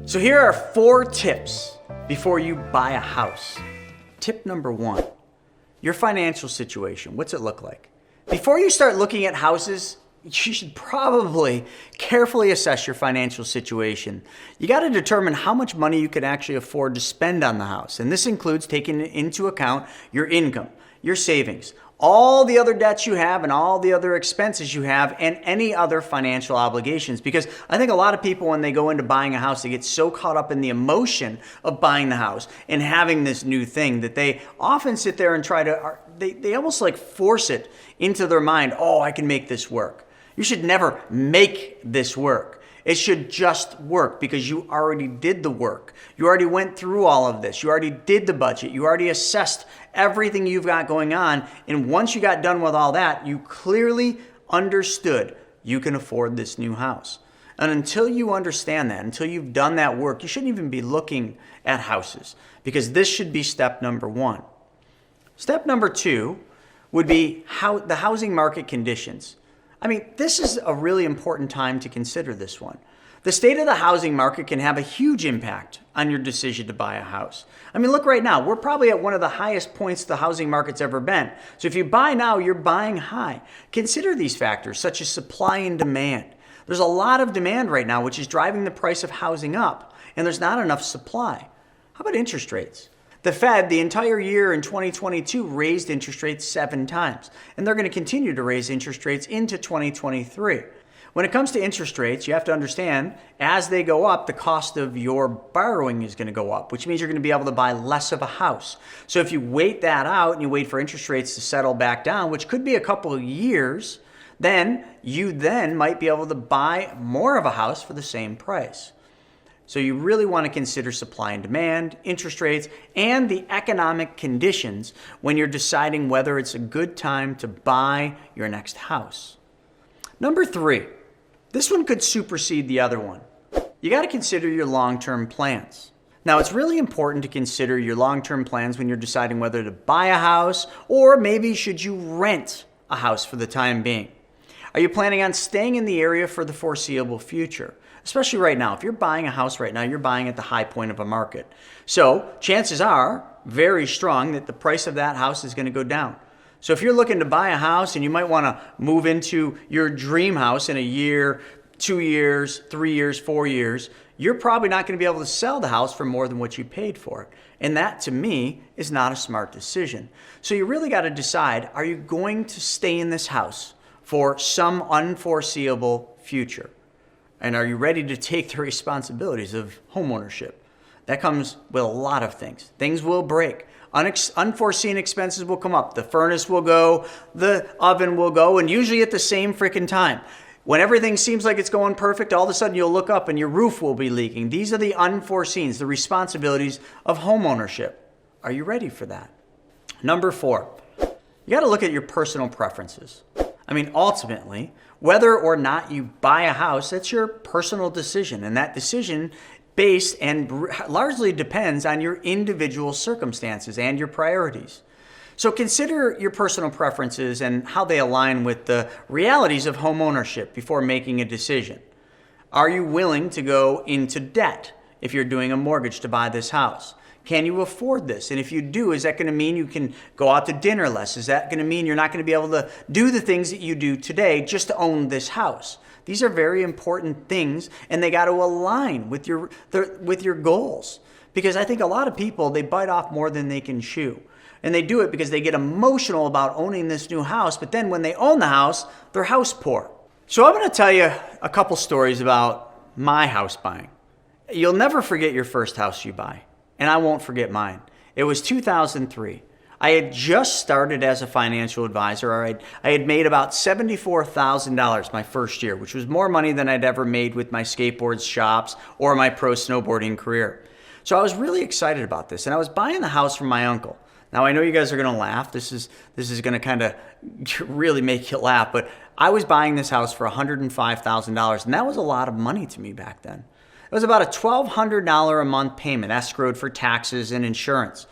So here are 4 tips before you buy a house. Tip number 1, your financial situation. What's it look like? Before you start looking at houses, you should probably carefully assess your financial situation. You got to determine how much money you can actually afford to spend on the house. And this includes taking into account your income, your savings, all the other debts you have and all the other expenses you have and any other financial obligations. Because I think a lot of people, when they go into buying a house, they get so caught up in the emotion of buying the house and having this new thing that they often sit there and try to, they almost like force it into their mind. Oh, I can make this work. You should never make this work. It should just work because you already did the work. You already went through all of this. You already did the budget. You already assessed everything you've got going on. And once you got done with all that, you clearly understood you can afford this new house. And until you understand that, until you've done that work, you shouldn't even be looking at houses, because this should be step number 1. Step number 2 would be the housing market conditions. I mean, this is a really important time to consider this one. The state of the housing market can have a huge impact on your decision to buy a house. I mean, look right now, we're probably at one of the highest points the housing market's ever been. So if you buy now, you're buying high. Consider these factors such as supply and demand. There's a lot of demand right now, which is driving the price of housing up, and there's not enough supply. How about interest rates? The Fed, the entire year in 2022, raised interest rates 7 times, and they're going to continue to raise interest rates into 2023. When it comes to interest rates, you have to understand, as they go up, the cost of your borrowing is going to go up, which means you're going to be able to buy less of a house. So if you wait that out and you wait for interest rates to settle back down, which could be a couple of years, then you might be able to buy more of a house for the same price. So you really want to consider supply and demand, interest rates, and the economic conditions when you're deciding whether it's a good time to buy your next house. Number 3, this one could supersede the other one. You got to consider your long-term plans. Now, it's really important to consider your long-term plans when you're deciding whether to buy a house or maybe should you rent a house for the time being. Are you planning on staying in the area for the foreseeable future? Especially right now. If you're buying a house right now, you're buying at the high point of a market. So chances are very strong that the price of that house is going to go down. So if you're looking to buy a house and you might want to move into your dream house in a year, 2 years, 3 years, 4 years, you're probably not going to be able to sell the house for more than what you paid for it. And that, to me, is not a smart decision. So you really got to decide, are you going to stay in this house for some unforeseeable future? And are you ready to take the responsibilities of homeownership? That comes with a lot of things. Things will break. Unforeseen expenses will come up. The furnace will go, the oven will go, and usually at the same freaking time. When everything seems like it's going perfect, all of a sudden you'll look up and your roof will be leaking. These are the unforeseens, the responsibilities of homeownership. Are you ready for that? Number 4, you got to look at your personal preferences. I mean, ultimately, whether or not you buy a house, that's your personal decision. And that decision based and largely depends on your individual circumstances and your priorities. So consider your personal preferences and how they align with the realities of home ownership before making a decision. Are you willing to go into debt if you're doing a mortgage to buy this house? Can you afford this? And if you do, is that going to mean you can go out to dinner less? Is that going to mean you're not going to be able to do the things that you do today just to own this house? These are very important things, and they got to align with your goals. Because I think a lot of people, they bite off more than they can chew. And they do it because they get emotional about owning this new house, but then when they own the house, they're house poor. So I'm going to tell you a couple stories about my house buying. You'll never forget your first house you buy. And I won't forget mine. It was 2003. I had just started as a financial advisor. I had made about $74,000 my first year, which was more money than I'd ever made with my skateboard shops or my pro snowboarding career. So I was really excited about this, and I was buying the house from my uncle. Now, I know you guys are going to laugh. This is going to kind of really make you laugh, but I was buying this house for $105,000, and that was a lot of money to me back then. It was about a $1,200 a month payment, escrowed for taxes and insurance.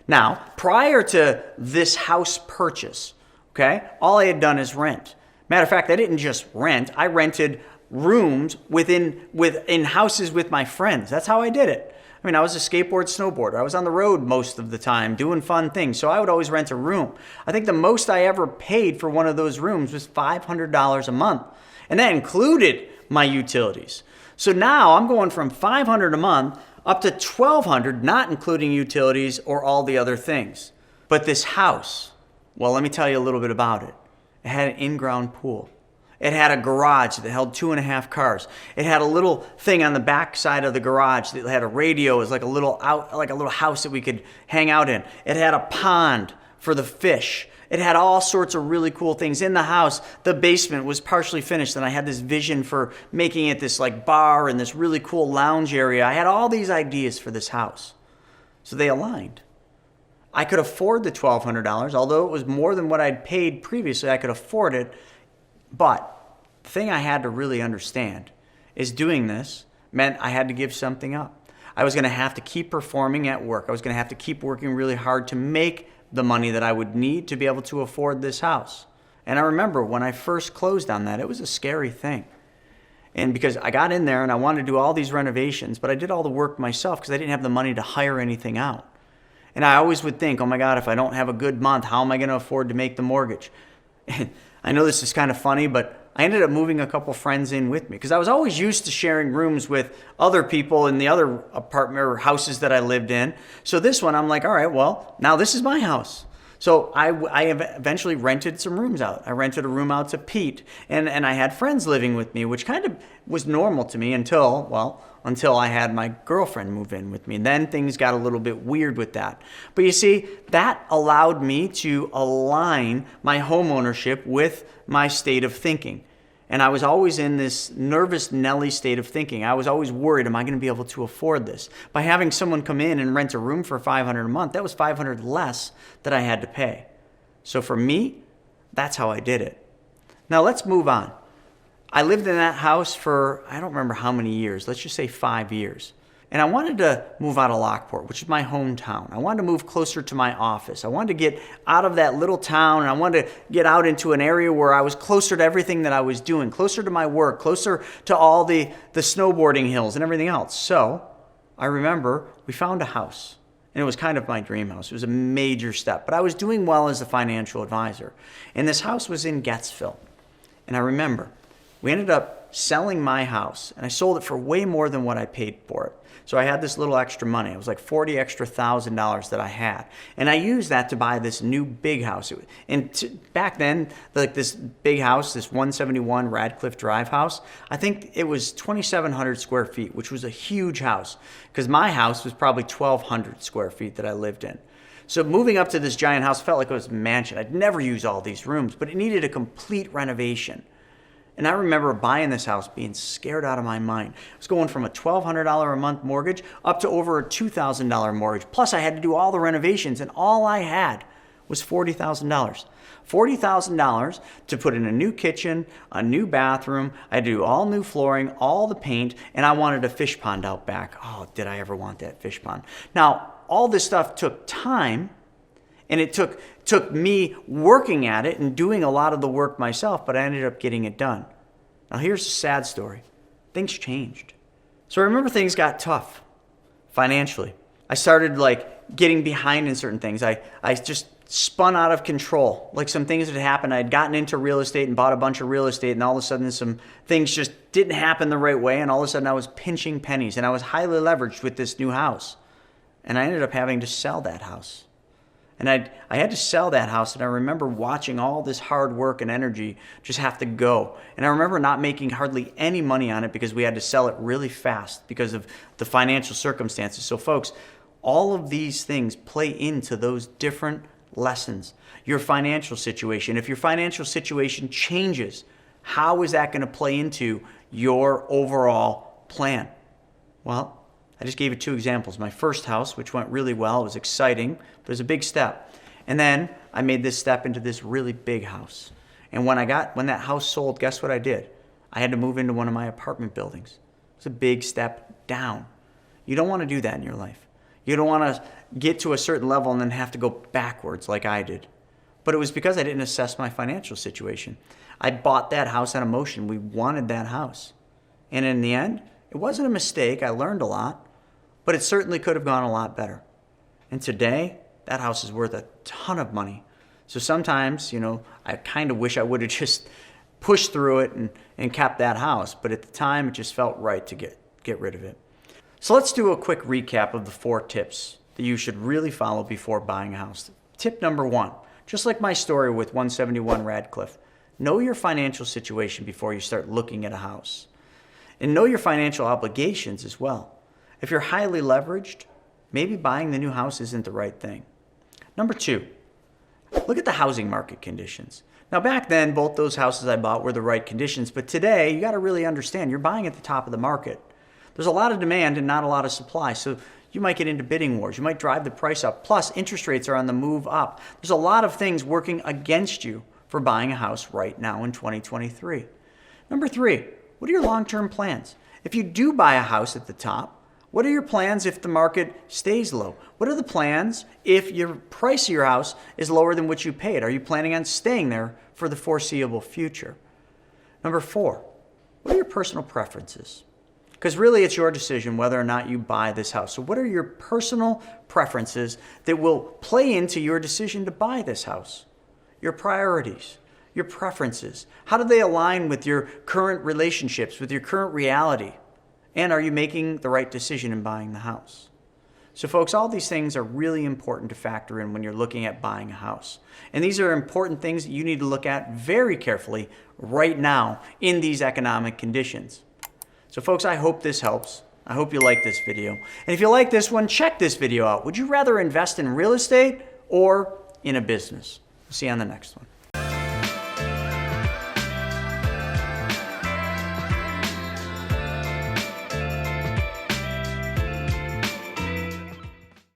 Now, prior to this house purchase, okay, all I had done is rent. Matter of fact, I didn't just rent. I rented rooms in houses with my friends. That's how I did it. I mean, I was a skateboard snowboarder. I was on the road most of the time doing fun things. So I would always rent a room. I think the most I ever paid for one of those rooms was $500 a month. And that included my utilities. So now I'm going from $500 a month up to $1,200, not including utilities or all the other things. But this house, well, let me tell you a little bit about it. It had an in-ground pool. It had a garage that held 2.5 cars. It had a little thing on the back side of the garage that had a radio. It was like a little house that we could hang out in. It had a pond for the fish. It had all sorts of really cool things in the house. The basement was partially finished, and I had this vision for making it this like bar and this really cool lounge area. I had all these ideas for this house. So they aligned. I could afford the $1,200, although it was more than what I'd paid previously. I could afford it. But the thing I had to really understand is doing this meant I had to give something up. I was going to have to keep performing at work. I was going to have to keep working really hard to make the money that I would need to be able to afford this house. And I remember when I first closed on that, it was a scary thing. And because I got in there and I wanted to do all these renovations, but I did all the work myself because I didn't have the money to hire anything out. And I always would think, oh my God, if I don't have a good month, how am I going to afford to make the mortgage? And I know this is kind of funny, but I ended up moving a couple friends in with me because I was always used to sharing rooms with other people in the other apartment or houses that I lived in. So this one, I'm like, all right, well, now this is my house. So I have eventually rented some rooms out. I rented a room out to Pete, and I had friends living with me, which kind of was normal to me until I had my girlfriend move in with me. And then things got a little bit weird with that. But you see, that allowed me to align my home ownership with my state of thinking. And I was always in this nervous Nelly state of thinking. I was always worried, am I going to be able to afford this? By having someone come in and rent a room for $500 a month, that was $500 less that I had to pay. So for me, that's how I did it. Now let's move on. I lived in that house for, I don't remember how many years, let's just say 5 years. And I wanted to move out of Lockport, which is my hometown. I wanted to move closer to my office. I wanted to get out of that little town, and I wanted to get out into an area where I was closer to everything that I was doing, closer to my work, closer to all the snowboarding hills and everything else. So I remember we found a house, and it was kind of my dream house. It was a major step, but I was doing well as a financial advisor. And this house was in Gettsville. And I remember we ended up selling my house, and I sold it for way more than what I paid for it. So I had this little extra money. It was like $40,000 extra that I had. And I used that to buy this new big house. Back then, like this big house, this 171 Radcliffe Drive house, I think it was 2,700 square feet, which was a huge house because my house was probably 1,200 square feet that I lived in. So moving up to this giant house felt like it was a mansion. I'd never use all these rooms, but it needed a complete renovation. And I remember buying this house being scared out of my mind. I was going from a $1,200 a month mortgage up to over a $2,000 mortgage. Plus I had to do all the renovations, and all I had was $40,000. $40,000 to put in a new kitchen, a new bathroom. I had to do all new flooring, all the paint, and I wanted a fish pond out back. Oh, did I ever want that fish pond? Now, all this stuff took time, and it took me working at it and doing a lot of the work myself, but I ended up getting it done. Now here's the sad story. Things changed. So I remember things got tough financially. I started getting behind in certain things. I just spun out of control. Like some things that had happened. I had gotten into real estate and bought a bunch of real estate, and all of a sudden some things just didn't happen the right way, and all of a sudden I was pinching pennies, and I was highly leveraged with this new house. And I ended up having to sell that house. And I had to sell that house, and I remember watching all this hard work and energy just have to go. And I remember not making hardly any money on it because we had to sell it really fast because of the financial circumstances. So folks, all of these things play into those different lessons. Your financial situation, if your financial situation changes, how is that going to play into your overall plan? Well, I just gave you 2 examples. My first house, which went really well, it was exciting, but it was a big step. And then I made this step into this really big house. And when that house sold, guess what I did? I had to move into one of my apartment buildings. It's a big step down. You don't want to do that in your life. You don't want to get to a certain level and then have to go backwards like I did. But it was because I didn't assess my financial situation. I bought that house on emotion. We wanted that house. And in the end, it wasn't a mistake. I learned a lot, but it certainly could have gone a lot better. And today, that house is worth a ton of money. So sometimes, I kind of wish I would have just pushed through it and kept that house. But at the time, it just felt right to get rid of it. So let's do a quick recap of the 4 tips that you should really follow before buying a house. Tip number 1, just like my story with 171 Radcliffe, know your financial situation before you start looking at a house. And know your financial obligations as well. If you're highly leveraged, maybe buying the new house isn't the right thing. Number 2, look at the housing market conditions. Now back then, both those houses I bought were the right conditions, but today you got to really understand you're buying at the top of the market. There's a lot of demand and not a lot of supply, so you might get into bidding wars. You might drive the price up. Plus, interest rates are on the move up. There's a lot of things working against you for buying a house right now in 2023. Number 3, what are your long-term plans? If you do buy a house at the top, what are your plans if the market stays low? What are the plans if your price of your house is lower than what you paid? Are you planning on staying there for the foreseeable future? Number 4, what are your personal preferences? Because really it's your decision whether or not you buy this house. So what are your personal preferences that will play into your decision to buy this house? Your priorities, your preferences. How do they align with your current relationships, with your current reality? And are you making the right decision in buying the house? So folks, all these things are really important to factor in when you're looking at buying a house. And these are important things that you need to look at very carefully right now in these economic conditions. So folks, I hope this helps. I hope you like this video. And if you like this one, check this video out. Would you rather invest in real estate or in a business? We'll see you on the next one.